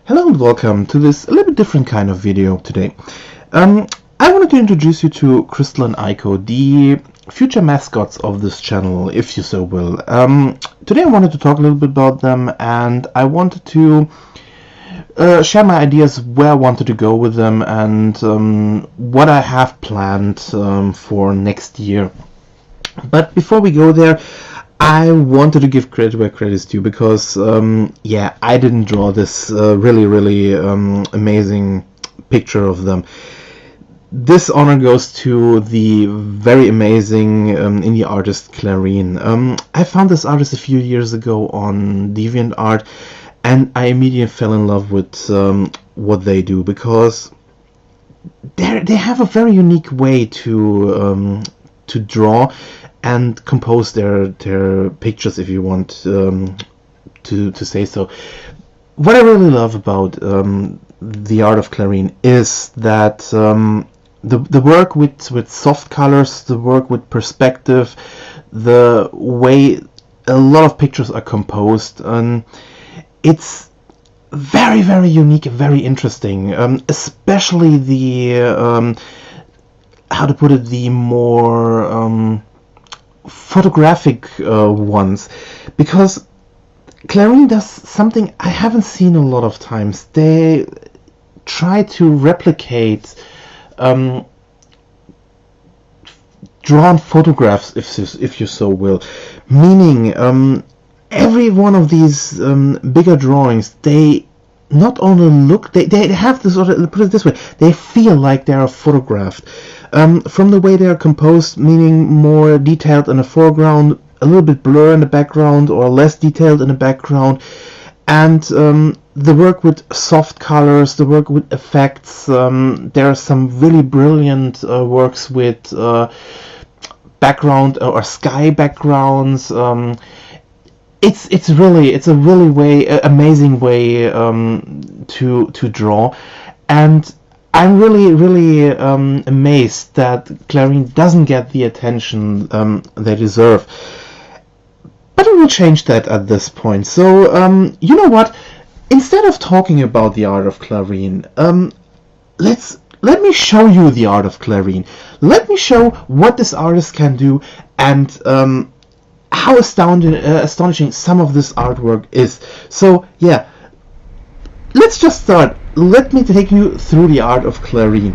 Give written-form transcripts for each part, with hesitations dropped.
Hello and welcome to this a little bit different kind of video today. I wanted to introduce you to Crystal and Aiko, the future mascots of this channel, if you so will. Today I wanted to talk a little bit about them, and I wanted to share my ideas where I wanted to go with them and what I have planned for next year. But before we go there, I wanted to give credit where credit is due, because yeah, I didn't draw this really amazing picture of them. This honor goes to the very amazing indie artist Claarin. I found this artist a few years ago on DeviantArt, and I immediately fell in love with what they do, because they have a very unique way to draw and compose their pictures, if you want to say so. What I really love about the art of Claarin is that the work with soft colors, the work with perspective, the way a lot of pictures are composed, it's very unique, very interesting, especially the how to put it, the more photographic ones, because Claarin does something I haven't seen a lot of times. They try to replicate drawn photographs, if you so will, meaning every one of these bigger drawings, they not only look, they have this, sort of, put it this way, they feel like they are photographed. From the way they are composed, meaning more detailed in the foreground, a little bit blur in the background, or less detailed in the background, and the work with soft colors, the work with effects. There are some really brilliant works with background or sky backgrounds. It's a really amazing way to draw, and I'm really amazed that Claarin doesn't get the attention they deserve. But we will change that at this point. So you know what? Instead of talking about the art of Claarin, let me show you the art of Claarin. Let me show what this artist can do, and how astonishing some of this artwork is. So yeah, let's just start. Let me take you through the art of Claarin.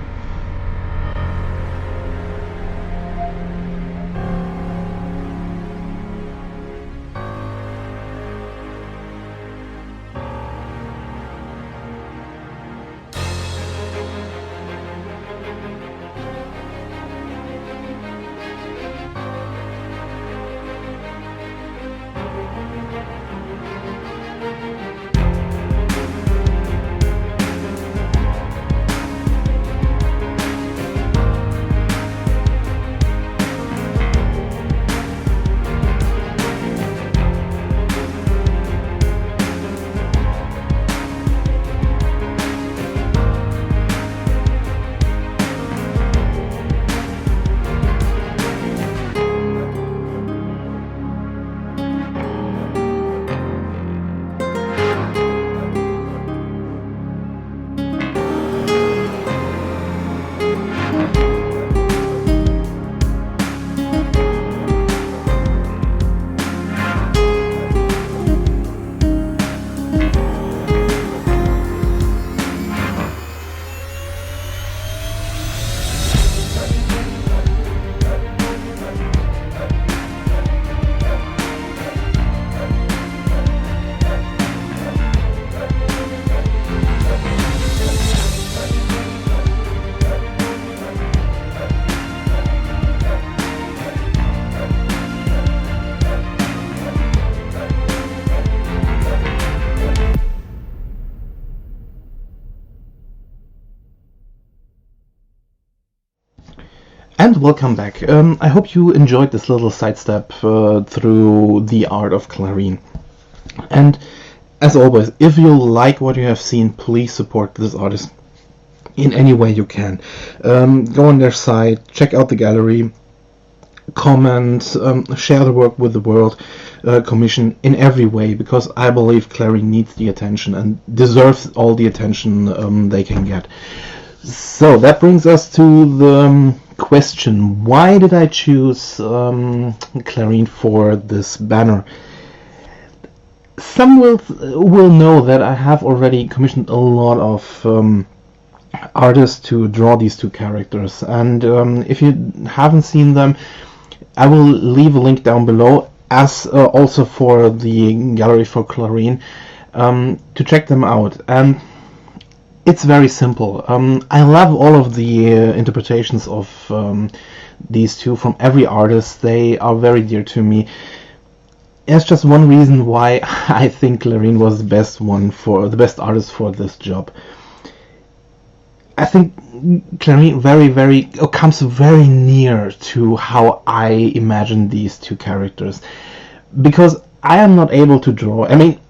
And welcome back. I hope you enjoyed this little sidestep through the art of Claarin. And as always, if you like what you have seen, please support this artist in any way you can. Go on their site, check out the gallery, comment, share the work with the world, commission in every way, because I believe Claarin needs the attention and deserves all the attention they can get. So that brings us to the question: why did I choose Claarin for this banner? Some will know that I have already commissioned a lot of artists to draw these two characters, and if you haven't seen them, I will leave a link down below, as also for the gallery for Claarin, to check them out. And it's very simple. I love all of the interpretations of these two from every artist. They are very dear to me. There's just one reason why I think Claarin was the best artist for this job. I think Claarin comes very near to how I imagine these two characters, because I am not able to draw. I mean,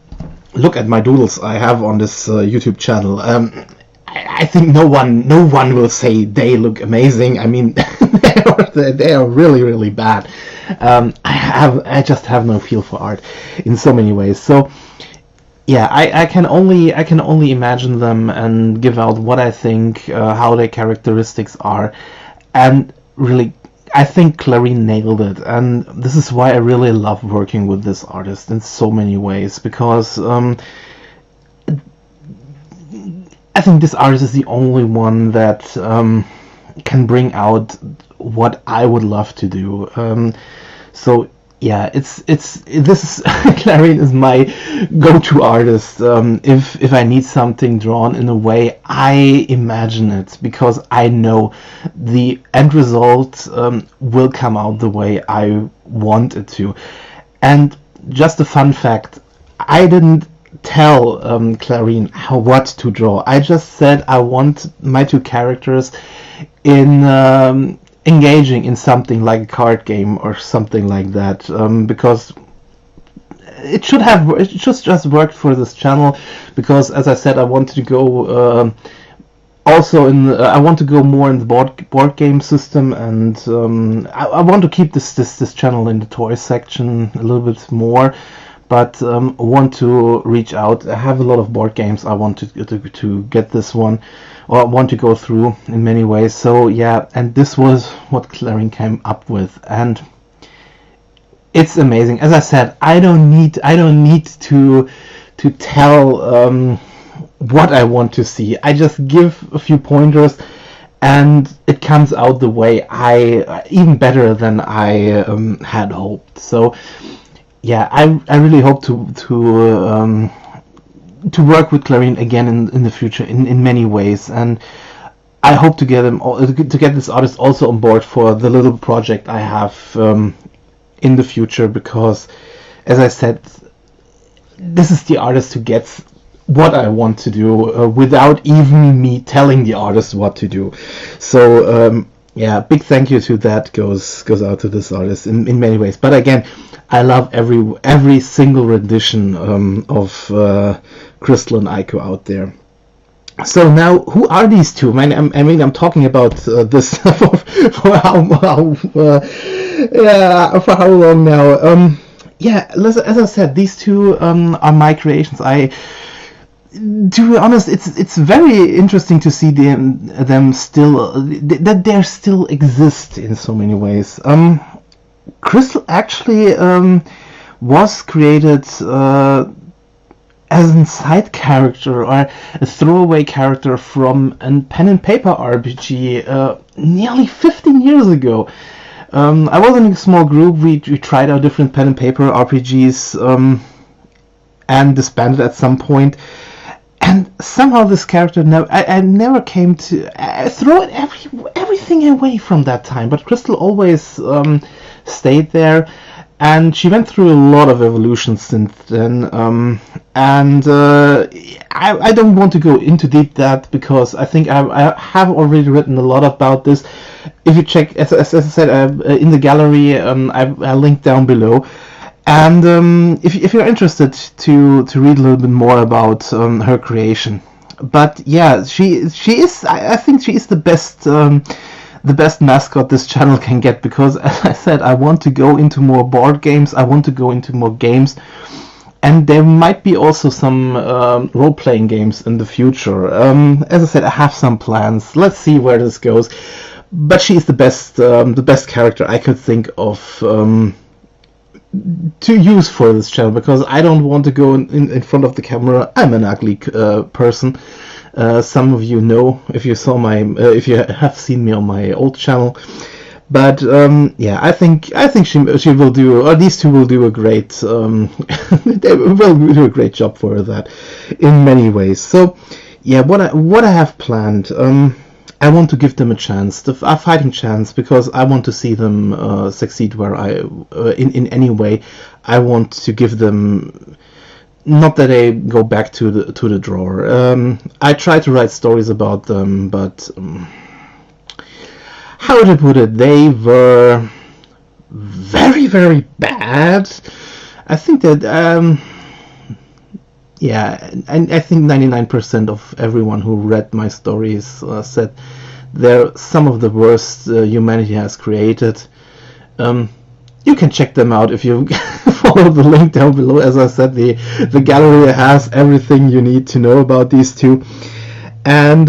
look at my doodles I have on this YouTube channel. I think no one will say they look amazing. I mean, they are really bad. I just have no feel for art in so many ways. So yeah, I can only imagine them and give out what I think, how their characteristics are, and really, I think Claarin nailed it. And this is why I really love working with this artist in so many ways, because I think this artist is the only one that can bring out what I would love to do. So yeah, Claarin is my go-to artist. If I need something drawn in a way, I imagine it, because I know the end result will come out the way I want it to. And just a fun fact, I didn't tell Claarin what to draw. I just said I want my two characters in engaging in something like a card game or something like that, because it should just worked for this channel. Because, as I said, I wanted to go I want to go more in the board game system, and I want to keep this channel in the toy section a little bit more, but want to reach out. I have a lot of board games I want to get this one, or want to go through in many ways. So yeah, and this was what Claarin came up with, and it's amazing. As I said, I don't need to tell what I want to see. I just give a few pointers, and it comes out the way even better than I had hoped. So yeah, I really hope to work with Claarin again in the future in many ways, and I hope to get this artist also on board for the little project I have in the future, because, as I said, this is the artist who gets what I want to do without even me telling the artist what to do. So yeah, big thank you to that goes out to this artist in many ways. But again, I love every single rendition of Crystal and Aiko out there. So now, who are these two? I mean, I'm talking about this for how long now? Yeah, as I said, these two are my creations. To be honest, it's very interesting to see them still, that they still exist in so many ways. Crystal actually was created as a side character or a throwaway character from a pen and paper RPG nearly 15 years ago. I was in a small group. We tried out different pen and paper RPGs and disbanded at some point. And somehow this character I never came to throw everything away from that time. But Crystal always stayed there, and she went through a lot of evolutions since then. And I don't want to go into deep that, because I think I have already written a lot about this. If you check, as I said, in the gallery, I linked down below. And if you're interested to read a little bit more about her creation. But yeah, she is. I think she is the the best mascot this channel can get, because as I said, I want to go into more board games, I want to go into more games, and there might be also some role-playing games in the future. As I said, I have some plans. Let's see where this goes. But she's the best character I could think of to use for this channel, because I don't want to go in front of the camera. I'm an ugly person. Some of you know if you saw if you have seen me on my old channel. But yeah, I think she will do, or these two will do a great they will do a great job for that in many ways. So yeah, what I have planned, I want to give them a chance, a fighting chance, because I want to see them succeed where in any way. I want to give them, not that they go back to the drawer. I try to write stories about them, but how to put it, they were very, very bad. I think that yeah, and I think 99% of everyone who read my stories said they're some of the worst humanity has created. You can check them out if you follow the link down below. As I said, the gallery has everything you need to know about these two. And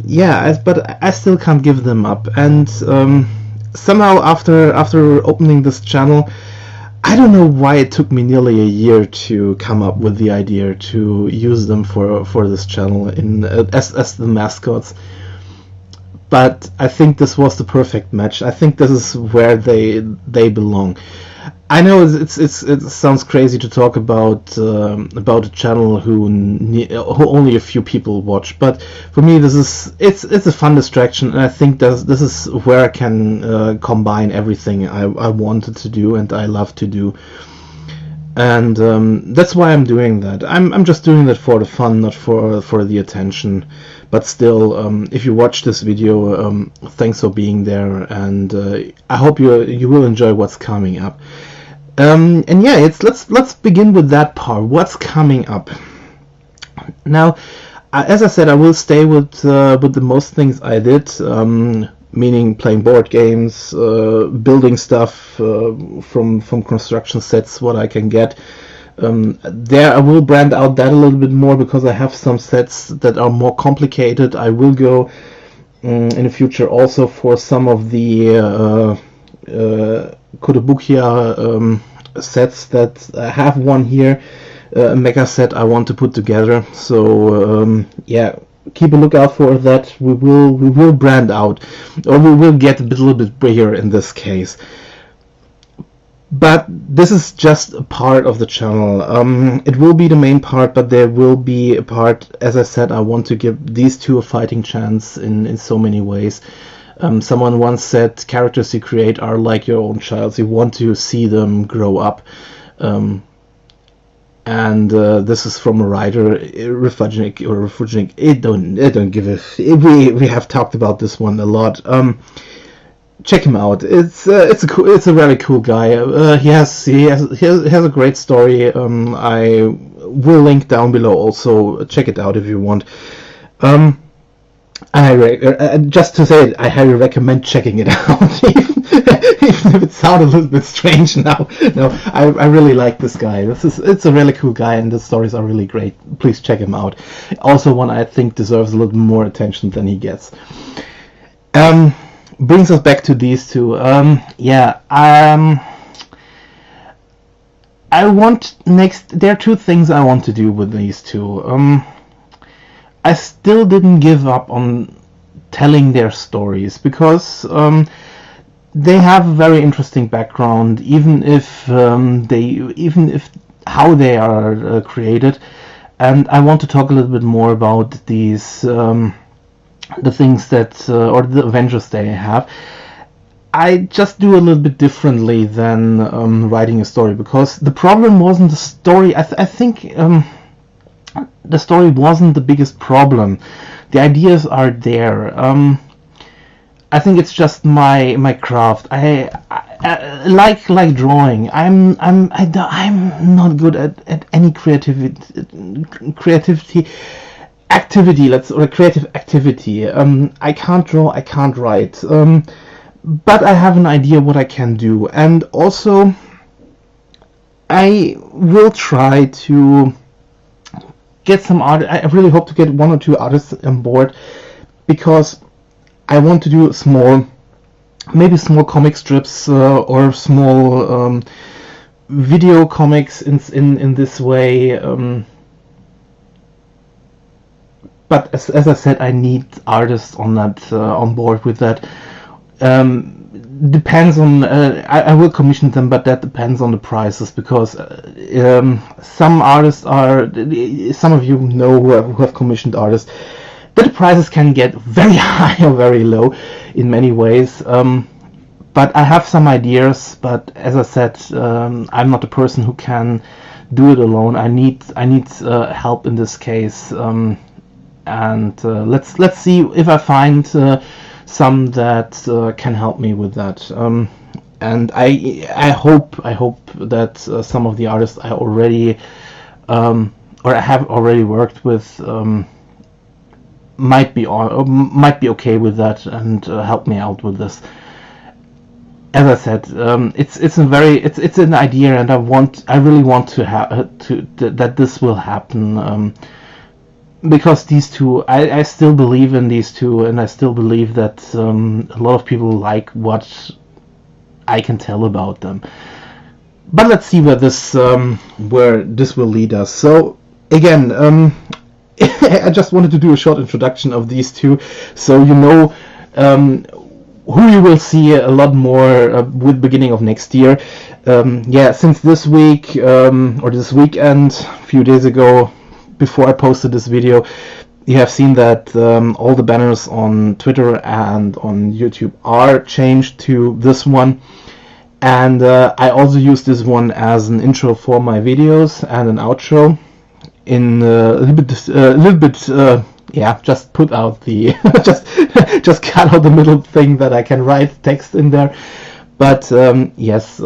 yeah, but I still can't give them up. And somehow after opening this channel, I don't know why it took me nearly a year to come up with the idea to use them for this channel as the mascots. But I think this was the perfect match. I think this is where they belong. I know it sounds crazy to talk about a channel who only a few people watch, but for me it's a fun distraction, and I think this is where I can combine everything I wanted to do and I love to do, and that's why I'm doing that. I'm just doing that for the fun, not for the attention. But still, if you watch this video, thanks for being there, and I hope you will enjoy what's coming up. And yeah, let's begin with that part. What's coming up now? As I said, I will stay with the most things I did, meaning playing board games, building stuff from construction sets, what I can get. There I will brand out that a little bit more, because I have some sets that are more complicated. I will go in the future also for some of the Kotobukiya sets that I have one here, a mega set I want to put together. So yeah, keep a lookout for that. We will brand out, or we will get a little bit bigger in this case. But this is just a part of the channel. It will be the main part, but there will be a part, as I said, I want to give these two a fighting chance in so many ways. Someone once said, characters you create are like your own child. You want to see them grow up. And this is from a writer, Refugnic. It don't give a. We have talked about this one a lot. Check him out. It's a really cool guy. He has a great story. I will link down below also. Check it out if you want. Just to say it, I highly recommend checking it out, even if it sounds a little bit strange now. No, I really like this guy. It's a really cool guy, and the stories are really great. Please check him out. Also, one I think deserves a little more attention than he gets. Brings us back to these two. Yeah. I want there are two things I want to do with these two. I still didn't give up on telling their stories, because they have a very interesting background, even if how they are created. And I want to talk a little bit more about these the things that or the adventures they have. I just do a little bit differently than writing a story, because the problem wasn't the story. I think the story wasn't the biggest problem. The ideas are there. I think it's just my craft. I like drawing. I'm not good at any creativity. activity, or a creative activity. I can't draw, I can't write, but I have an idea what I can do, and also I will try to get some art. I really hope to get 1 or 2 artists on board, because I want to do maybe small comic strips or small video comics in this way. But as I said, I need artists on board with that. Depends on I will commission them, but that depends on the prices, because some artists some of you know who have commissioned artists, that the prices can get very high or very low in many ways. But I have some ideas, but as I said, I'm not a person who can do it alone. I need help in this case. And let's see if I find some that can help me with that. And I hope that some of the artists I already or I have already worked with might be okay with that and help me out with this. As I said, it's an idea, and I really want that this will happen. Because these two, I still believe in these two, and I still believe that a lot of people like what I can tell about them. But let's see where this will lead us. So again, I just wanted to do a short introduction of these two, so you know who you will see a lot more with beginning of next year. Yeah, since this week or this weekend, a few days ago, before I posted this video, you have seen that all the banners on Twitter and on YouTube are changed to this one, and I also use this one as an intro for my videos and an outro. In a little bit, yeah, just put out the just cut out the middle thing that I can write text in there. But yes.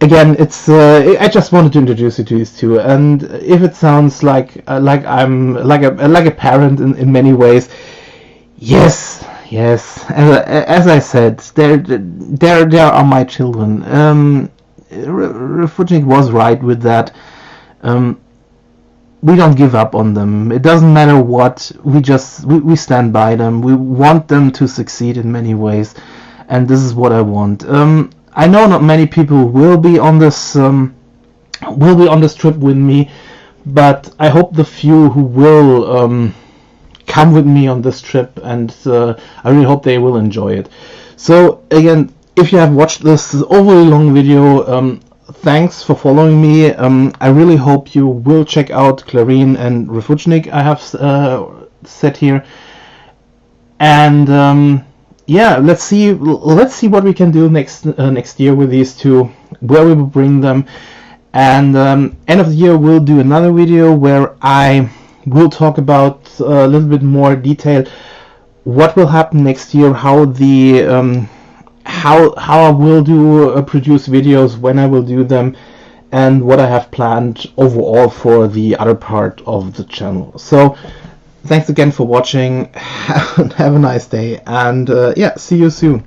Again, it's I just wanted to introduce you to these two, and if it sounds like I'm like a parent in many ways, yes. As I said, there are my children. Refugnic was right with that. We don't give up on them. It doesn't matter what. We stand by them. We want them to succeed in many ways, and this is what I want. I know not many people will be on this trip with me, but I hope the few who will come with me on this trip, and I really hope they will enjoy it. So again, if you have watched this overly long video, thanks for following me. I really hope you will check out Claarin and Refugnic, I have said here, and yeah, let's see what we can do next year with these two, where we will bring them, and end of the year we'll do another video where I will talk about a little bit more detail what will happen next year, how I will produce videos, when I will do them, and what I have planned overall for the other part of the channel. So thanks again for watching. Have a nice day, and yeah, see you soon.